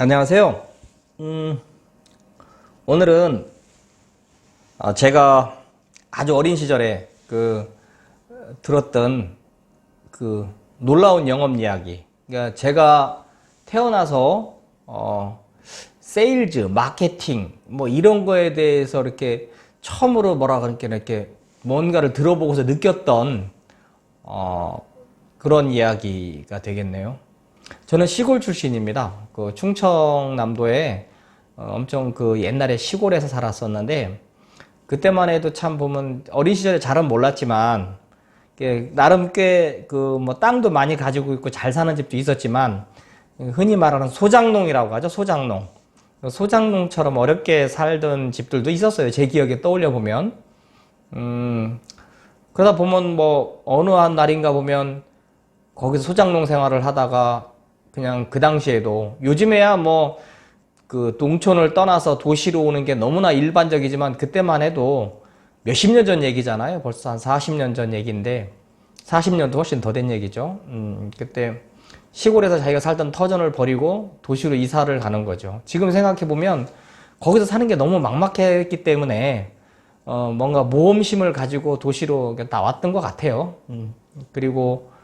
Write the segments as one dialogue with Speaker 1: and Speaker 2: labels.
Speaker 1: 안녕하세요. 오늘은 제가 아주 어린 시절에 들었던 놀라운 영업 이야기. 그러니까 제가 태어나서 세일즈, 마케팅 뭐 이런 거에 대해서 이렇게 처음으로 뭐라 그러니까 이렇게 뭔가를 들어보고서 느꼈던 그런 이야기가 되겠네요. 저는 시골 출신입니다. 충청남도에 엄청 옛날에 시골에서 살았었는데, 그때만 해도 참 보면 어린 시절에 잘은 몰랐지만 나름 꽤 뭐 땅도 많이 가지고 있고 잘 사는 집도 있었지만, 흔히 말하는 소장농이라고 하죠. 소장농처럼 어렵게 살던 집들도 있었어요. 제 기억에 떠올려 보면. 그러다 보면 뭐 어느 한 날인가 보면 거기서 소장농 생활을 하다가 그냥 그 당시에도, 요즘에야 뭐 농촌을 떠나서 도시로 오는 게 너무나 일반적이지만 그때만 해도 몇십 년 전 얘기잖아요. 벌써 한 40년 전 얘기인데, 40년도 훨씬 더 된 얘기죠. 그때 시골에서 자기가 살던 터전을 버리고 도시로 이사를 가는 거죠. 지금 생각해보면 거기서 사는 게 너무 막막했기 때문에 뭔가 모험심을 가지고 도시로 나왔던 것 같아요. 그리고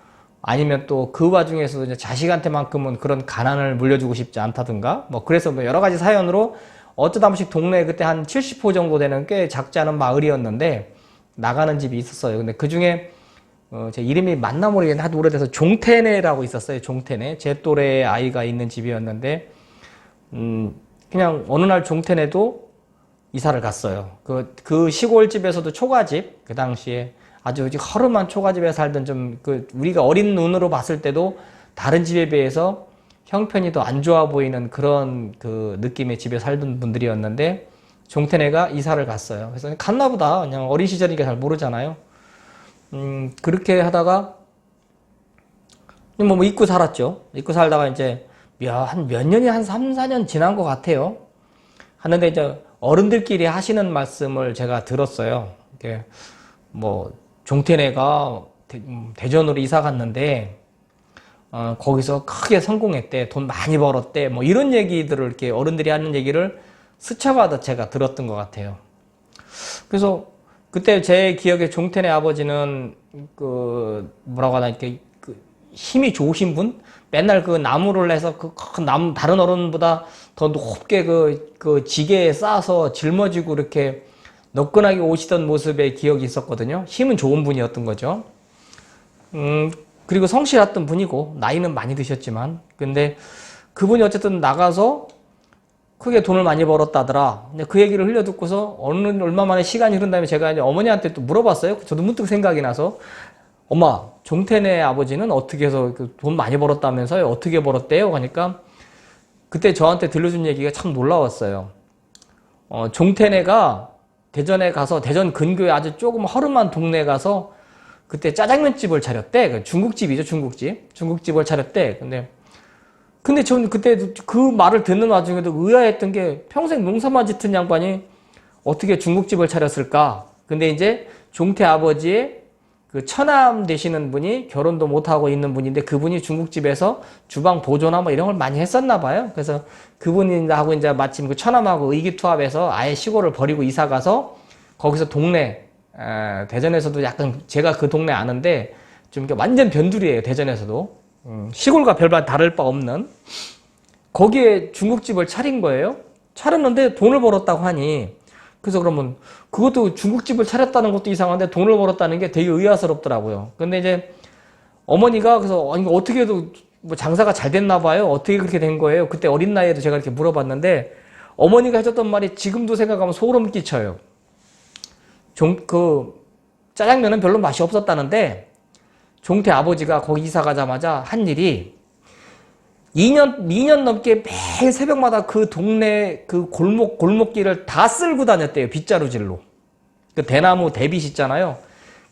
Speaker 1: 아니면 또 그 와중에서도 이제 자식한테만큼은 그런 가난을 물려주고 싶지 않다든가, 뭐 그래서 뭐 여러 가지 사연으로 어쩌다 보씩 동네에 그때 한 70호 정도 되는 꽤 작지 않은 마을이었는데 나가는 집이 있었어요. 근데 그 중에 제 이름이 맞나 모르겠는데 하도 오래돼서 종태네라고 있었어요. 종태네. 제 또래 아이가 있는 집이었는데 그냥 어느 날 종태네도 이사를 갔어요. 그 시골집에서도 초가집, 그 당시에 아주 허름한 초가집에 살던 우리가 어린 눈으로 봤을 때도 다른 집에 비해서 형편이 더 안 좋아 보이는 그런 느낌의 집에 살던 분들이었는데, 종태네가 이사를 갔어요. 그래서 갔나 보다. 그냥 어린 시절이니까 잘 모르잖아요. 그렇게 하다가 뭐 잊고 살았죠. 잊고 살다가 이제 몇 년이 한 3, 4년 지난 것 같아요. 하는데 이제 어른들끼리 하시는 말씀을 제가 들었어요. 이게 뭐 종태네가 대전으로 이사 갔는데 거기서 크게 성공했대, 돈 많이 벌었대, 뭐 이런 얘기들을 이렇게 어른들이 하는 얘기를 스쳐가다 제가 들었던 것 같아요. 그래서 그때 제 기억에 종태네 아버지는 뭐라고 하나 이렇게 힘이 좋으신 분, 맨날 나무를 해서 큰 나무, 다른 어른보다 더 높게 지게에 쌓아서 짊어지고 이렇게 너끈하게 오시던 모습의 기억이 있었거든요. 힘은 좋은 분이었던 거죠. 그리고 성실했던 분이고 나이는 많이 드셨지만, 근데 그분이 어쨌든 나가서 크게 돈을 많이 벌었다더라. 근데 그 얘기를 흘려듣고서 얼마 만에 시간이 흐른 다음에 제가 이제 어머니한테 또 물어봤어요. 저도 문득 생각이 나서, 엄마, 종태네 아버지는 어떻게 해서 돈 많이 벌었다면서요? 어떻게 벌었대요? 그러니까 그때 저한테 들려준 얘기가 참 놀라웠어요. 종태네가 대전에 가서, 대전 근교에 아주 조금 허름한 동네에 가서 그때 짜장면집을 차렸대. 중국집이죠, 중국집. 중국집을 차렸대. 근데 저는 그때 그 말을 듣는 와중에도 의아했던 게, 평생 농사만 짓은 양반이 어떻게 중국집을 차렸을까? 근데 이제 종태 아버지의 처남 되시는 분이 결혼도 못하고 있는 분인데, 그분이 중국집에서 주방 보조나 뭐 이런 걸 많이 했었나 봐요. 그래서 그분하고 이제 마침 처남하고 의기투합해서 아예 시골을 버리고 이사 가서 거기서 대전에서도 약간, 제가 그 동네 아는데 좀 완전 변두리예요. 대전에서도 시골과 별반 다를 바 없는 거기에 중국집을 차린 거예요. 차렸는데 돈을 벌었다고 하니, 그래서 그러면 그것도 중국집을 차렸다는 것도 이상한데 돈을 벌었다는 게 되게 의아스럽더라고요. 근데 이제 어머니가 그래서 이거 어떻게 해도 뭐 장사가 잘 됐나 봐요. 어떻게 그렇게 된 거예요? 그때 어린 나이에도 제가 이렇게 물어봤는데 어머니가 해줬던 말이 지금도 생각하면 소름 끼쳐요. 짜장면은 별로 맛이 없었다는데, 종태 아버지가 거기 이사 가자마자 한 일이 2년 넘게 매일 새벽마다 그 동네 골목길을 다 쓸고 다녔대요. 빗자루질로. 대나무 대빗 있잖아요.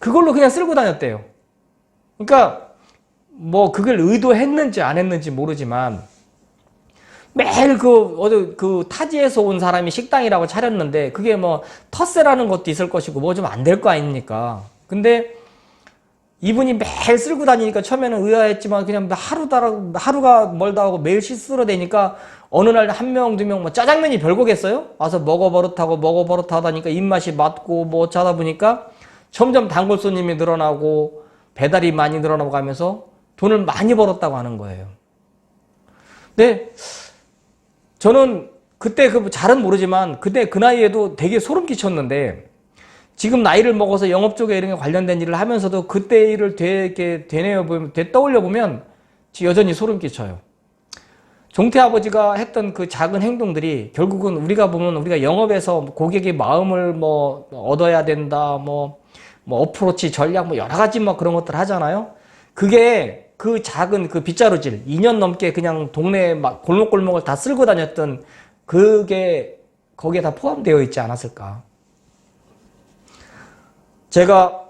Speaker 1: 그걸로 그냥 쓸고 다녔대요. 그러니까 뭐 그걸 의도했는지 안 했는지 모르지만 매일 타지에서 온 사람이 식당이라고 차렸는데, 그게 뭐 텃세라는 것도 있을 것이고 뭐 좀 안 될 거 아닙니까? 근데 이분이 매일 쓸고 다니니까 처음에는 의아했지만 그냥 하루가 멀다 하고 매일 씻으러 다니까 어느 날 한 명, 두 명, 뭐 짜장면이 별거겠어요? 와서 먹어버릇 하다니까 입맛이 맞고 뭐 어쩌다 보니까 점점 단골 손님이 늘어나고 배달이 많이 늘어나고 가면서 돈을 많이 벌었다고 하는 거예요. 근데 저는 그때 잘은 모르지만 그때 그 나이에도 되게 소름 끼쳤는데 지금 나이를 먹어서 영업 쪽에 이런 게 관련된 일을 하면서도 그때 일을 되게 떠올려 보면 여전히 소름 끼쳐요. 종태 아버지가 했던 그 작은 행동들이 결국은 우리가 보면 우리가 영업에서 고객의 마음을 뭐 얻어야 된다, 뭐 어프로치 전략 뭐 여러 가지 뭐 그런 것들 하잖아요. 그게 그 작은 그 빗자루질 2년 넘게 그냥 동네 막 골목골목을 다 쓸고 다녔던 그게 거기에 다 포함되어 있지 않았을까. 제가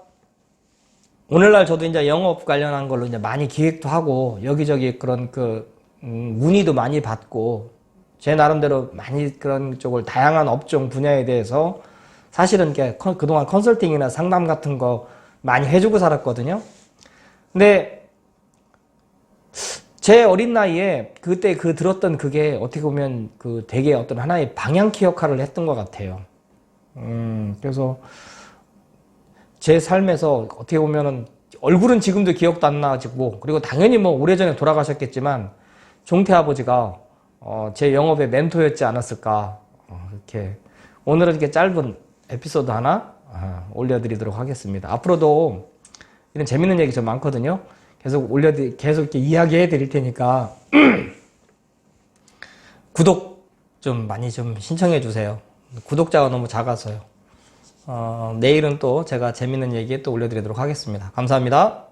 Speaker 1: 오늘날 저도 이제 영업 관련한 걸로 이제 많이 기획도 하고 여기저기 그런 문의도 많이 받고 제 나름대로 많이 그런 쪽을 다양한 업종 분야에 대해서 사실은 그동안 컨설팅이나 상담 같은 거 많이 해주고 살았거든요. 근데 제 어린 나이에 그때 들었던 그게 어떻게 보면 되게 어떤 하나의 방향키 역할을 했던 것 같아요. 그래서 제 삶에서 어떻게 보면은 얼굴은 지금도 기억도 안 나지고 그리고 당연히 뭐 오래전에 돌아가셨겠지만 종태 아버지가 제 영업의 멘토였지 않았을까. 이렇게 오늘은 이렇게 짧은 에피소드 하나 올려드리도록 하겠습니다. 앞으로도 이런 재밌는 얘기 좀 많거든요. 계속 이렇게 이야기해 드릴 테니까 구독 좀 많이 좀 신청해 주세요. 구독자가 너무 작아서요. 내일은 또 제가 재밌는 얘기 또 올려드리도록 하겠습니다. 감사합니다.